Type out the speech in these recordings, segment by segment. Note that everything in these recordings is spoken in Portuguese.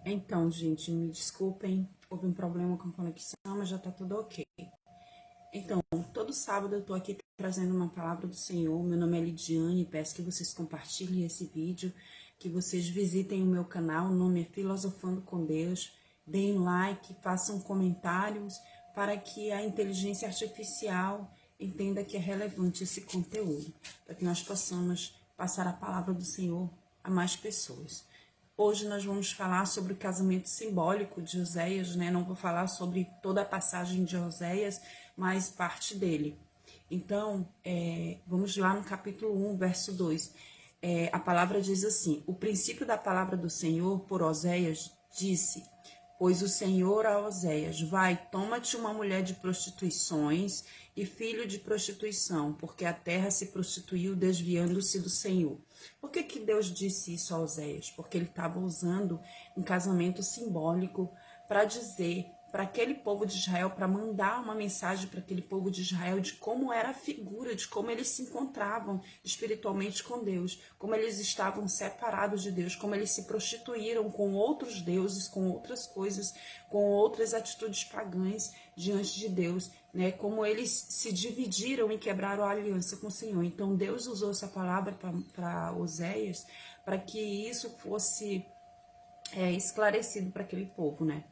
Então, gente, me desculpem, houve um problema com a conexão, mas já tá tudo ok. Então, todo sábado eu tô aqui trazendo uma palavra do Senhor. Meu nome é Lidiane, peço que vocês compartilhem esse vídeo, que vocês visitem o meu canal, o nome é Filosofando com Deus, deem like, façam comentários para que a inteligência artificial entenda que é relevante esse conteúdo, para que nós possamos passar a palavra do Senhor a mais pessoas. Hoje nós vamos falar sobre o casamento simbólico de Oséias, né? Não vou falar sobre toda a passagem de Oséias, mas parte dele. Então, vamos lá no capítulo 1, verso 2. A palavra diz assim: o princípio da palavra do Senhor por Oséias disse: pois o Senhor a Oséias, vai, toma-te uma mulher de prostituições e filho de prostituição, porque a terra se prostituiu desviando-se do Senhor. Por que Deus disse isso a Oséias? Porque ele estava usando um casamento simbólico para dizer para aquele povo de Israel, para mandar uma mensagem para aquele povo de Israel de como era a figura, de como eles se encontravam espiritualmente com Deus, como eles estavam separados de Deus, como eles se prostituíram com outros deuses, com outras coisas, com outras atitudes pagãs diante de Deus, né? Como eles se dividiram e quebraram a aliança com o Senhor. Então Deus usou essa palavra para Oséias, para que isso fosse esclarecido para aquele povo, né?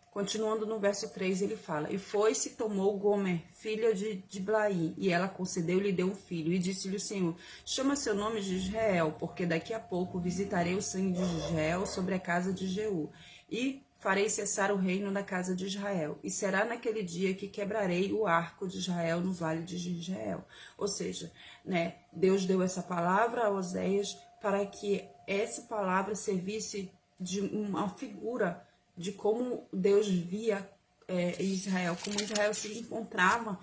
Continuando no verso 3, ele fala: e foi-se, tomou Gomer, filha de Diblaim, e ela concedeu-lhe e deu um filho, e disse-lhe o Senhor: chama seu nome de Israel, porque daqui a pouco visitarei o sangue de Israel sobre a casa de Jeú, e farei cessar o reino da casa de Israel, e será naquele dia que quebrarei o arco de Israel no vale de Israel. Ou seja, né, Deus deu essa palavra a Oséias para que essa palavra servisse de uma figura de como Deus via Israel, como Israel se encontrava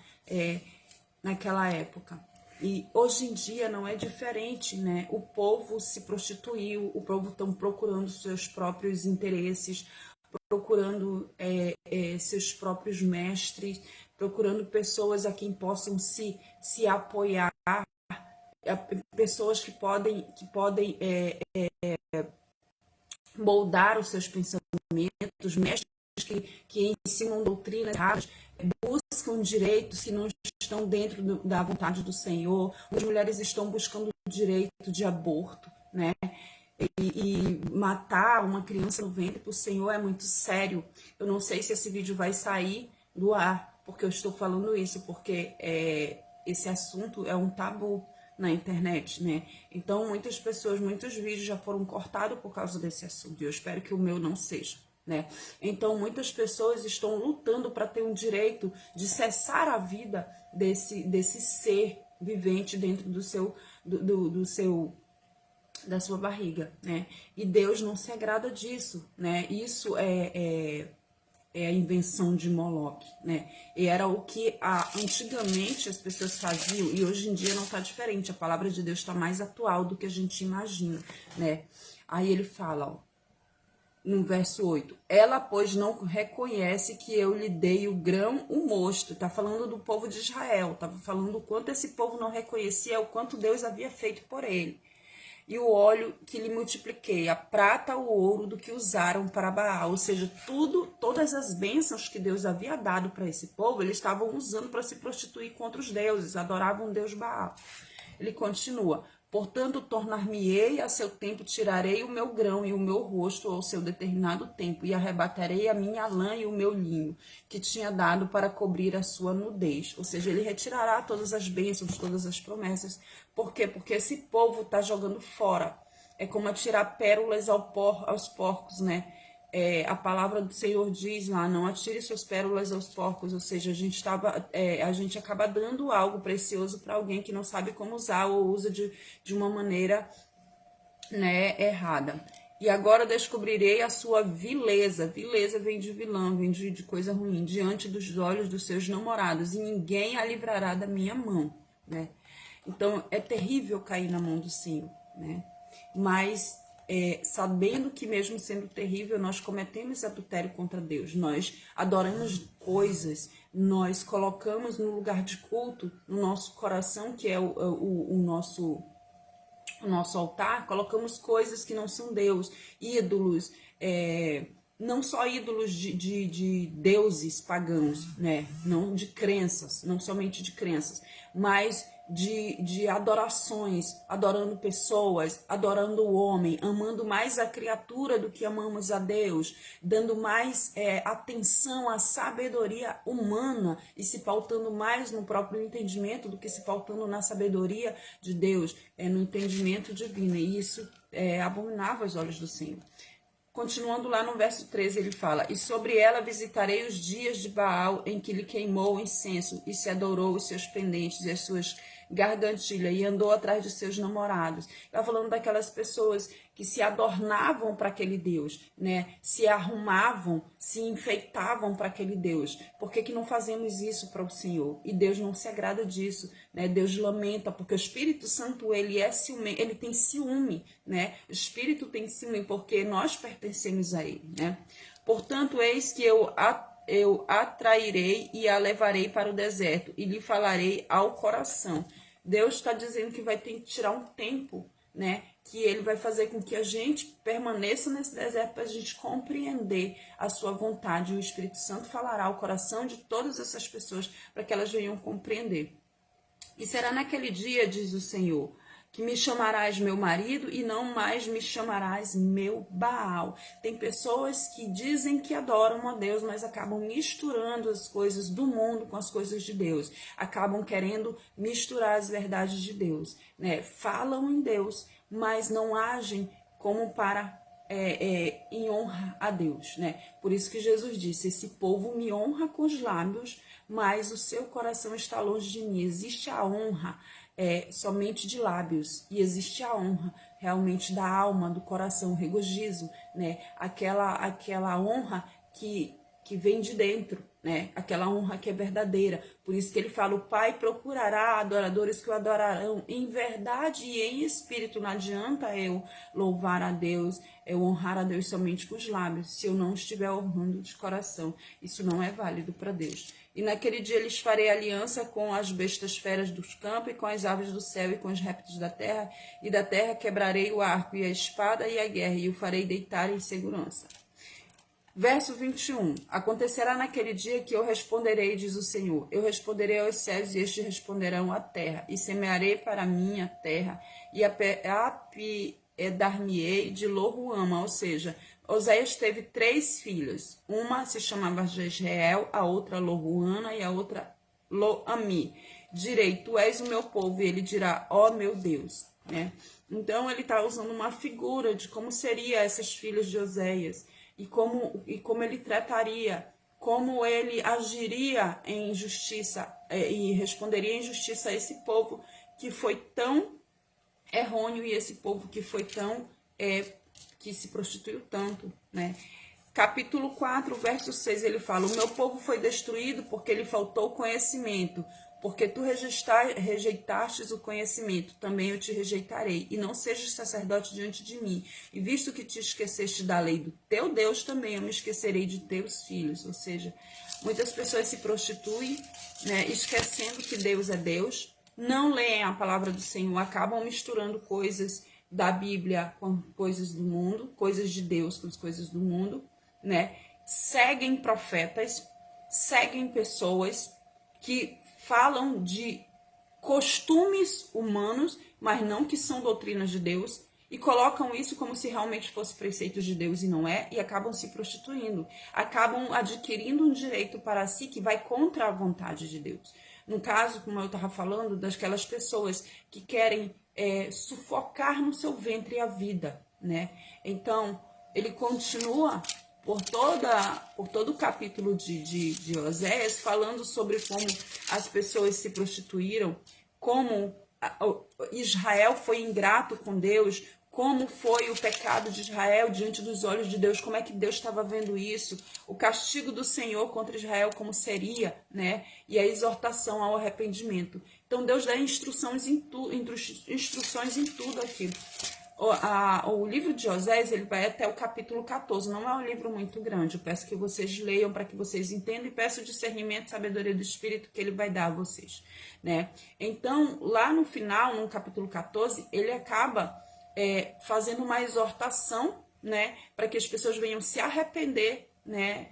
naquela época. E hoje em dia não é diferente, né? O povo se prostituiu, o povo está procurando seus próprios interesses, procurando seus próprios mestres, procurando pessoas a quem possam se apoiar, pessoas que podem moldar os seus pensamentos, mestres que ensinam doutrinas erradas, buscam direitos que não estão dentro da vontade do Senhor. As mulheres estão buscando o direito de aborto, né? E matar uma criança no ventre para o Senhor é muito sério. Eu não sei se esse vídeo vai sair do ar, porque eu estou falando isso, porque esse assunto é um tabu na internet, né? Então, muitas pessoas, muitos vídeos já foram cortados por causa desse assunto. E eu espero que o meu não seja, né? Então, muitas pessoas estão lutando para ter um direito de cessar a vida desse ser vivente dentro da sua barriga, né? E Deus não se agrada disso, né? Isso é a invenção de Moloque, né? E era o que antigamente as pessoas faziam, e hoje em dia não está diferente. A palavra de Deus está mais atual do que a gente imagina, né? Aí ele fala, ó, no verso 8, ela, pois, não reconhece que eu lhe dei o grão, o mosto. Tá falando do povo de Israel, tava falando o quanto esse povo não reconhecia, o quanto Deus havia feito por ele. E o óleo que lhe multipliquei, a prata, o ouro do que usaram para Baal. Ou seja, todas as bênçãos que Deus havia dado para esse povo, eles estavam usando para se prostituir contra os deuses, adoravam o Deus Baal. Ele continua: portanto, tornar-me-ei a seu tempo, tirarei o meu grão e o meu rosto ao seu determinado tempo, e arrebatarei a minha lã e o meu linho, que tinha dado para cobrir a sua nudez. Ou seja, ele retirará todas as bênçãos, todas as promessas. Por quê? Porque esse povo está jogando fora. É como atirar pérolas aos porcos, né? A palavra do Senhor diz lá: não atire suas pérolas aos porcos. Ou seja, a gente acaba dando algo precioso para alguém que não sabe como usar, ou usa de uma maneira, né, errada. E agora descobrirei a sua vileza. Vileza vem de vilã, vem de coisa ruim, diante dos olhos dos seus namorados, e ninguém a livrará da minha mão, né? Então é terrível cair na mão do Senhor, né? Mas sabendo que mesmo sendo terrível, nós cometemos adultério contra Deus, nós adoramos coisas, nós colocamos no lugar de culto, no nosso coração, que é o nosso altar, colocamos coisas que não são Deus, ídolos, não só ídolos de deuses pagãos, né? Não de crenças, não somente de crenças, mas de adorações, adorando pessoas, adorando o homem, amando mais a criatura do que amamos a Deus, dando mais atenção à sabedoria humana e se pautando mais no próprio entendimento do que se pautando na sabedoria de Deus, no entendimento divino. E isso é abominável aos olhos do Senhor. Continuando lá no verso 13, ele fala: e sobre ela visitarei os dias de Baal, em que lhe queimou o incenso, e se adorou os seus pendentes e as suas gargantilhas, e andou atrás de seus namorados. Está falando daquelas pessoas que se adornavam para aquele Deus, né? Se arrumavam, se enfeitavam para aquele Deus. Por que não fazemos isso para o Senhor? E Deus não se agrada disso, né? Deus lamenta, porque o Espírito Santo, ele é ciumento, ele tem ciúme, né? O Espírito tem ciúme porque nós pertencemos a ele, né? Portanto, eis que eu atrairei e a levarei para o deserto e lhe falarei ao coração. Deus está dizendo que vai ter que tirar um tempo, né? Que ele vai fazer com que a gente permaneça nesse deserto para a gente compreender a sua vontade. O Espírito Santo falará ao coração de todas essas pessoas para que elas venham compreender. E será naquele dia, diz o Senhor, que me chamarás meu marido e não mais me chamarás meu Baal. Tem pessoas que dizem que adoram a Deus, mas acabam misturando as coisas do mundo com as coisas de Deus. Acabam querendo misturar as verdades de Deus, né? Falam em Deus, mas não agem como para em honra a Deus, né? Por isso que Jesus disse: esse povo me honra com os lábios, mas o seu coração está longe de mim. Existe a honra somente de lábios, e existe a honra realmente da alma, do coração, o regozijo, né? Aquela honra que vem de dentro, né? Aquela honra que é verdadeira. Por isso que ele fala: o Pai procurará adoradores que o adorarão em verdade e em espírito. Não adianta eu louvar a Deus, eu honrar a Deus somente com os lábios, se eu não estiver honrando de coração. Isso não é válido para Deus. E naquele dia lhes farei aliança com as bestas feras dos campos, e com as aves do céu, e com os répteis da terra, e da terra quebrarei o arco, e a espada, e a guerra, e o farei deitar em segurança. Verso 21. Acontecerá naquele dia que eu responderei, diz o Senhor. Eu responderei aos céus, e estes responderão à terra. E semearei para mim a terra, e apiedar-me-ei de Lo-ruama. Ou seja, Oséias teve 3 filhas. Uma se chamava Jezreel, a outra Lo-ruama e a outra Lo-ami. Direi: tu és o meu povo. E ele dirá: ó meu Deus. Né? Então ele está usando uma figura de como seriam essas filhas de Oséias. E como ele trataria, como ele agiria em justiça e responderia em justiça a esse povo que foi tão errôneo, e esse povo que foi tão, que se prostituiu tanto, né? Capítulo 4, verso 6, ele fala: o meu povo foi destruído porque lhe faltou conhecimento. Porque tu rejeitastes o conhecimento, também eu te rejeitarei, e não sejas sacerdote diante de mim. E visto que te esqueceste da lei do teu Deus, também eu me esquecerei de teus filhos. Ou seja, muitas pessoas se prostituem, né, esquecendo que Deus é Deus, não leem a palavra do Senhor, acabam misturando coisas da Bíblia com coisas do mundo, coisas de Deus com as coisas do mundo, né? Seguem profetas, seguem pessoas que falam de costumes humanos, mas não que são doutrinas de Deus, e colocam isso como se realmente fosse preceitos de Deus, e não é, e acabam se prostituindo, acabam adquirindo um direito para si que vai contra a vontade de Deus. No caso, como eu estava falando, daquelas pessoas que querem sufocar no seu ventre a vida, né? Então, ele continua por todo o capítulo de Oséias, falando sobre como as pessoas se prostituíram, como Israel foi ingrato com Deus, como foi o pecado de Israel diante dos olhos de Deus, como é que Deus estava vendo isso, o castigo do Senhor contra Israel, como seria, né? E a exortação ao arrependimento. Então Deus dá instruções em tudo aqui. O livro de Oséias, ele vai até o capítulo 14, não é um livro muito grande. Eu peço que vocês leiam para que vocês entendam, e peço discernimento e sabedoria do Espírito que ele vai dar a vocês, né? Então, lá no final, no capítulo 14, ele acaba fazendo uma exortação né? Para que as pessoas venham se arrepender, né?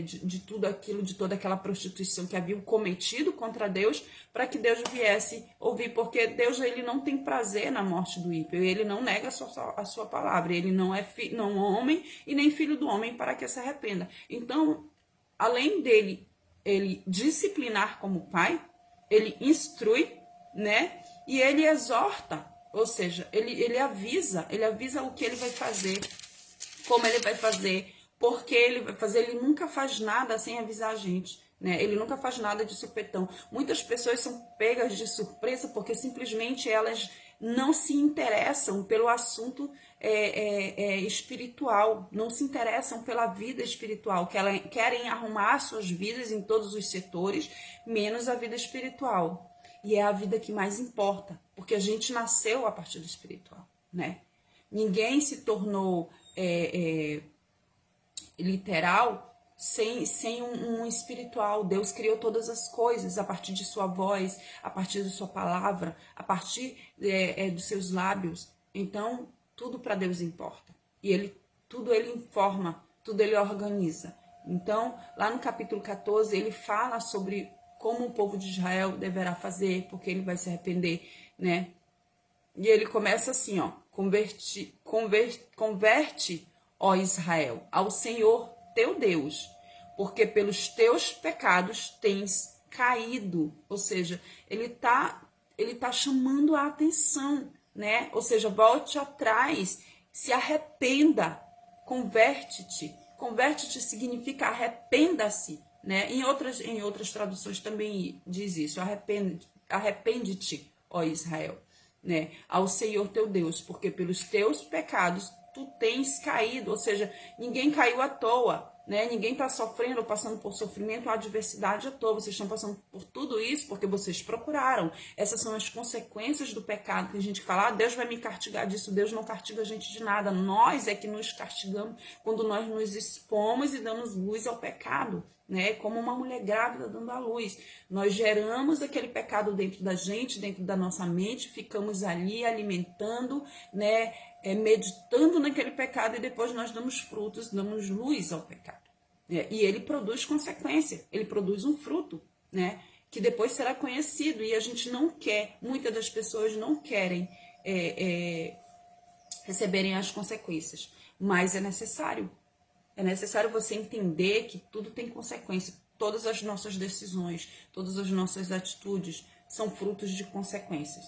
De tudo aquilo, de toda aquela prostituição que haviam cometido contra Deus, para que Deus viesse ouvir, porque Deus, ele não tem prazer na morte do ímpio, ele não nega a sua palavra, ele não é não homem e nem filho do homem para que se arrependa. Então, além dele, ele disciplinar como pai, ele instrui, né? E ele exorta, ou seja, ele avisa o que ele vai fazer, como ele vai fazer, porque ele vai fazer. Ele nunca faz nada sem avisar a gente, né? Ele nunca faz nada de supetão. Muitas pessoas são pegas de surpresa porque simplesmente elas não se interessam pelo assunto espiritual, não se interessam pela vida espiritual, que elas querem arrumar suas vidas em todos os setores, menos a vida espiritual. E é a vida que mais importa, porque a gente nasceu a partir do espiritual, né? Ninguém se tornou literal sem um espiritual. Deus criou todas as coisas a partir de sua voz, a partir de sua palavra, a partir dos seus lábios. Então, tudo para Deus importa. E tudo ele informa, tudo ele organiza. Então, lá no capítulo 14, ele fala sobre como o povo de Israel deverá fazer, porque ele vai se arrepender, né? E ele começa assim, ó: converte, ó Israel, ao Senhor teu Deus, porque pelos teus pecados tens caído. Ou seja, ele tá chamando a atenção, né? Ou seja, volte atrás, se arrependa, converte-te. Converte-te significa arrependa-se, né? Em outras traduções também diz isso: arrepende-te, ó Israel, né? Ao Senhor teu Deus, porque pelos teus pecados tu tens caído. Ou seja, ninguém caiu à toa, né? Ninguém está sofrendo ou passando por sofrimento ou adversidade à toa. Vocês estão passando por tudo isso porque vocês procuraram. Essas são as consequências do pecado. Tem gente que fala: Deus vai me castigar disso. Deus não castiga a gente de nada. Nós é que nos castigamos quando nós nos expomos e damos luz ao pecado, né? Como uma mulher grávida dando à luz. Nós geramos aquele pecado dentro da gente, dentro da nossa mente, ficamos ali alimentando, né? Meditando naquele pecado, e depois nós damos frutos, damos luz ao pecado. E ele produz consequência, ele produz um fruto, né? Que depois será conhecido, e a gente não quer, muitas das pessoas não querem receberem as consequências, mas é necessário. É necessário você entender que tudo tem consequência. Todas as nossas decisões, todas as nossas atitudes são frutos de consequências.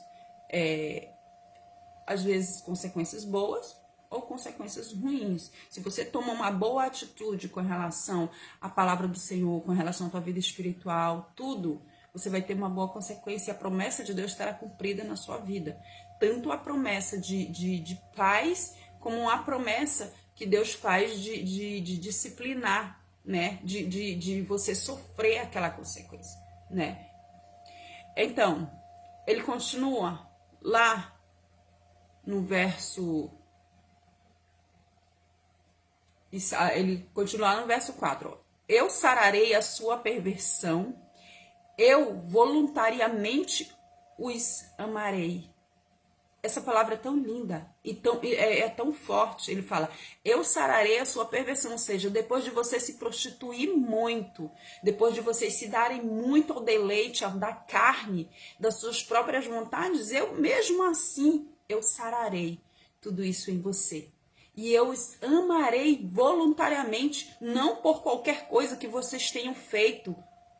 Às vezes, consequências boas ou consequências ruins. Se você toma uma boa atitude com relação à palavra do Senhor, com relação à tua vida espiritual, tudo, você vai ter uma boa consequência, e a promessa de Deus estará cumprida na sua vida. Tanto a promessa de paz, como a promessa que Deus faz de disciplinar, né? De você sofrer aquela consequência, né? Então, ele continua lá no verso... Ele continua no verso 4. Eu sararei a sua perversão, eu voluntariamente os amarei. Essa palavra é tão linda e é tão forte. Ele fala: eu sararei a sua perversão. Ou seja, depois de você se prostituir muito, depois de vocês se darem muito ao deleite da carne, das suas próprias vontades, eu mesmo assim, eu sararei tudo isso em você. E eu os amarei voluntariamente, não por qualquer coisa que vocês tenham feito,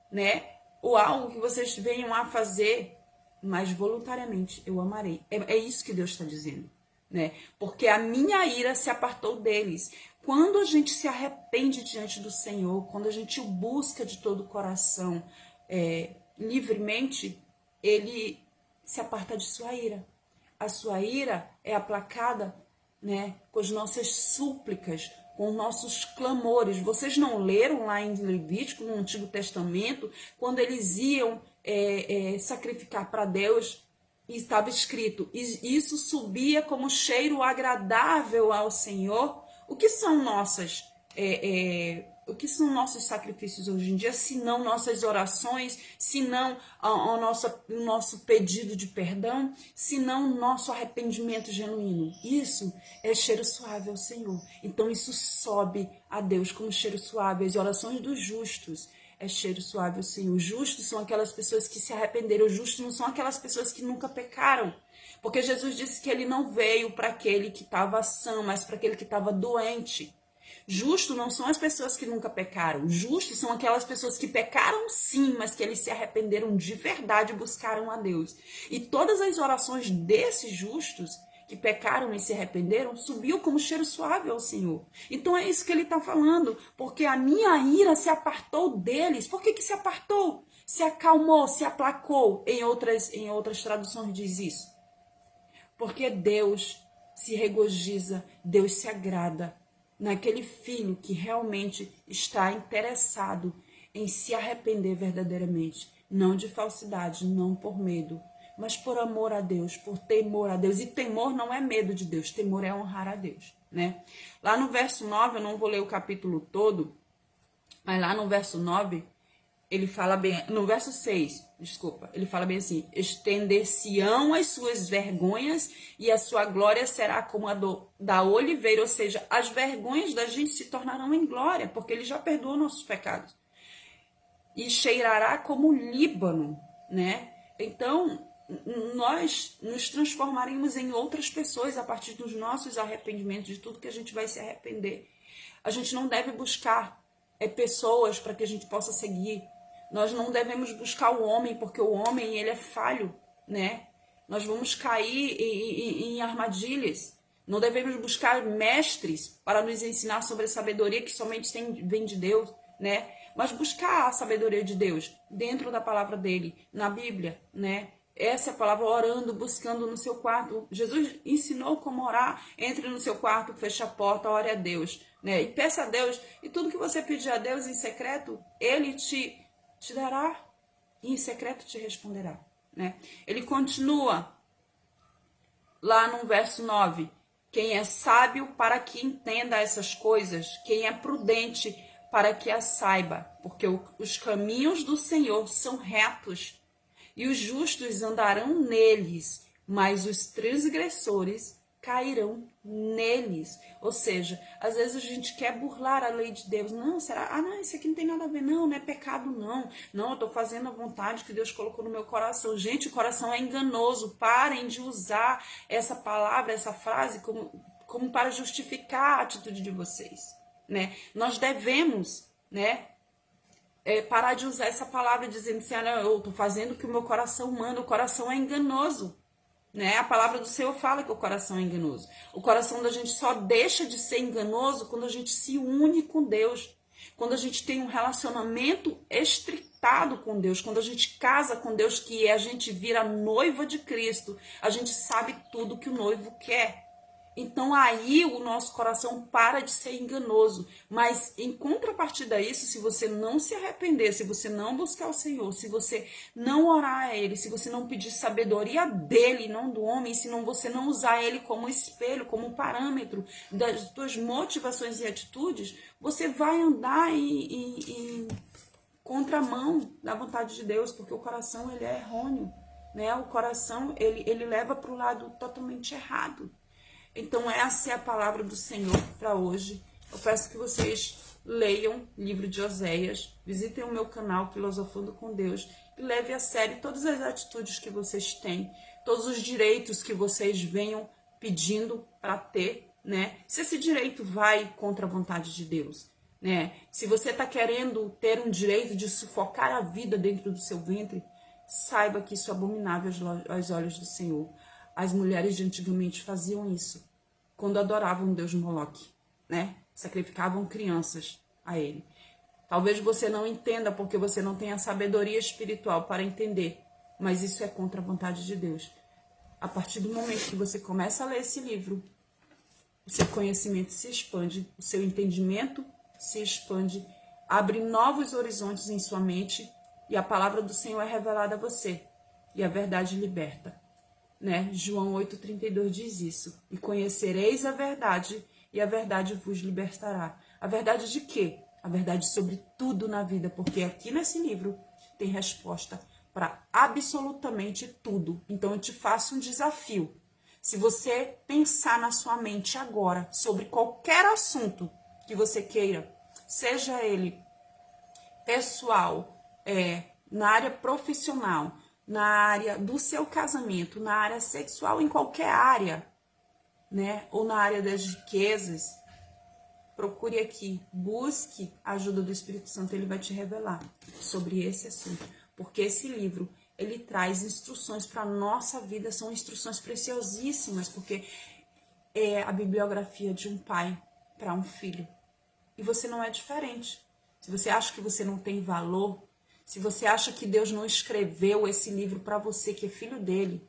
né? Ou algo que vocês venham a fazer, mas voluntariamente eu amarei. É isso que Deus está dizendo, né? Porque a minha ira se apartou deles. Quando a gente se arrepende diante do Senhor, quando a gente o busca de todo o coração, livremente, ele se aparta de sua ira. A sua ira é aplacada, né, com as nossas súplicas, com os nossos clamores. Vocês não leram lá em Levítico, no Antigo Testamento, quando eles iam sacrificar para Deus, e estava escrito: isso subia como cheiro agradável ao Senhor? O que são O que são nossos sacrifícios hoje em dia, se não nossas orações, se não o nosso pedido de perdão, se não o nosso arrependimento genuíno? Isso é cheiro suave ao Senhor. Então isso sobe a Deus como cheiro suave. As orações dos justos é cheiro suave ao Senhor. Os justos são aquelas pessoas que se arrependeram. Os justos não são aquelas pessoas que nunca pecaram. Porque Jesus disse que ele não veio para aquele que estava sã, mas para aquele que estava doente. Justo não são as pessoas que nunca pecaram. Justos são aquelas pessoas que pecaram sim, mas que eles se arrependeram de verdade e buscaram a Deus. E todas as orações desses justos que pecaram e se arrependeram, subiu como cheiro suave ao Senhor. Então é isso que ele está falando, porque a minha ira se apartou deles. Por que se apartou? Se acalmou, se aplacou. Em outras traduções diz isso. Porque Deus se regozija, Deus se agrada naquele filho que realmente está interessado em se arrepender verdadeiramente. Não de falsidade, não por medo, mas por amor a Deus, por temor a Deus. E temor não é medo de Deus, temor é honrar a Deus, né? Lá no verso 9, eu não vou ler o capítulo todo, mas lá no verso 9, ele fala bem, no verso 6, desculpa, ele fala bem assim: estender-se-ão as suas vergonhas e a sua glória será como a da oliveira, ou seja, as vergonhas da gente se tornarão em glória, porque ele já perdoou nossos pecados. E cheirará como o Líbano, né? Então, nós nos transformaremos em outras pessoas a partir dos nossos arrependimentos, de tudo que a gente vai se arrepender. A gente não deve buscar pessoas para que a gente possa seguir. Nós não devemos buscar o homem, porque o homem ele é falho, né? Nós vamos cair em armadilhas. Não devemos buscar mestres para nos ensinar sobre a sabedoria que somente vem de Deus, né? Mas buscar a sabedoria de Deus dentro da palavra dele, na Bíblia, né? Essa é a palavra, orando, buscando no seu quarto. Jesus ensinou como orar. Entre no seu quarto, feche a porta, ore a Deus, né? E peça a Deus. E tudo que você pedir a Deus em secreto, ele te dará, e em secreto te responderá, né? Ele continua lá no verso 9: quem é sábio para que entenda essas coisas, quem é prudente para que a saiba, porque os caminhos do Senhor são retos e os justos andarão neles, mas os transgressores cairão neles. Ou seja, às vezes a gente quer burlar a lei de Deus. Não, será? Ah, não, isso aqui não tem nada a ver. Não é pecado, não. Não, eu estou fazendo a vontade que Deus colocou no meu coração. Gente, o coração é enganoso. Parem de usar essa palavra, essa frase como para justificar a atitude de vocês, né? Nós devemos, né, parar de usar essa palavra dizendo assim: ah, não, eu estou fazendo o que o meu coração manda. O coração é enganoso. Né? A palavra do Senhor fala que o coração é enganoso. O coração da gente só deixa de ser enganoso quando a gente se une com Deus. Quando a gente tem um relacionamento estritado com Deus. Quando a gente casa com Deus, que a gente vira noiva de Cristo. A gente sabe tudo que o noivo quer. Então aí o nosso coração para de ser enganoso. Mas em contrapartida a isso, se você não se arrepender, se você não buscar o Senhor, se você não orar a Ele, se você não pedir sabedoria dele, não do homem, se você não usar Ele como espelho, como parâmetro das suas motivações e atitudes, você vai andar em contramão da vontade de Deus, porque o coração ele é errôneo, né? O coração ele leva para o lado totalmente errado. Então essa é a palavra do Senhor para hoje. Eu peço que vocês leiam o livro de Oséias, visitem o meu canal Filosofando com Deus e levem a sério todas as atitudes que vocês têm, todos os direitos que vocês venham pedindo para ter, né? Se esse direito vai contra a vontade de Deus, né? Se você está querendo ter um direito de sufocar a vida dentro do seu ventre, saiba que isso é abominável aos olhos do Senhor. As mulheres de antigamente faziam isso quando adoravam o Deus Moloque, né? Sacrificavam crianças a ele. Talvez você não entenda porque você não tem a sabedoria espiritual para entender, mas isso é contra a vontade de Deus. A partir do momento que você começa a ler esse livro, o seu conhecimento se expande, o seu entendimento se expande, abre novos horizontes em sua mente e a palavra do Senhor é revelada a você e a verdade liberta. Né? João 8,32 diz isso. E conhecereis a verdade, e a verdade vos libertará. A verdade de quê? a verdade sobre tudo na vida, porque aqui nesse livro tem resposta para absolutamente tudo. Então eu te faço um desafio. Se você pensar na sua mente agora sobre qualquer assunto que você queira, seja ele pessoal, na área profissional, na área do seu casamento, na área sexual, em qualquer área, né? Ou na área das riquezas, procure aqui, busque a ajuda do Espírito Santo, ele vai te revelar sobre esse assunto. Porque esse livro, ele traz instruções para a nossa vida, são instruções preciosíssimas, porque é a bibliografia de um pai para um filho. E você não é diferente. Se você acha que você não tem valor, se você acha que Deus não escreveu esse livro para você, que é filho dele,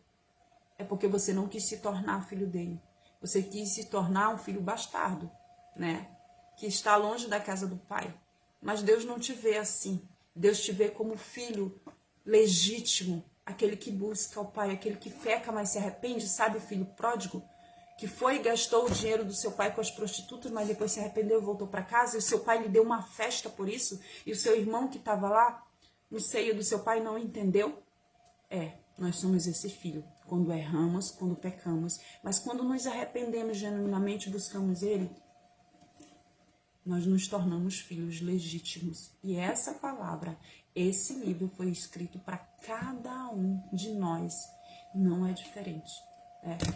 é porque você não quis se tornar filho dele. Você quis se tornar um filho bastardo, né? Que está longe da casa do pai. Mas Deus não te vê assim. Deus te vê como filho legítimo, aquele que busca o pai, aquele que peca, mas se arrepende, sabe, o filho pródigo? Que foi e gastou o dinheiro do seu pai com as prostitutas, mas depois se arrependeu e voltou para casa, e o seu pai lhe deu uma festa por isso, e o seu irmão que estava lá no seio do seu pai não entendeu? Nós somos esse filho, quando erramos, quando pecamos, mas quando nos arrependemos genuinamente, buscamos ele, nós nos tornamos filhos legítimos. E essa palavra, esse livro foi escrito para cada um de nós, não é diferente.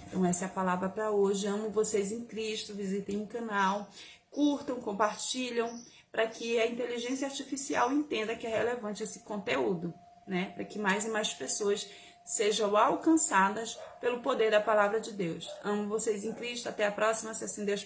Então essa é a palavra para hoje. Amo vocês em Cristo. Visitem o canal, curtam, compartilham, para que a inteligência artificial entenda que é relevante esse conteúdo, né? Para que mais e mais pessoas sejam alcançadas pelo poder da palavra de Deus. Amo vocês em Cristo. Até a próxima, se assim Deus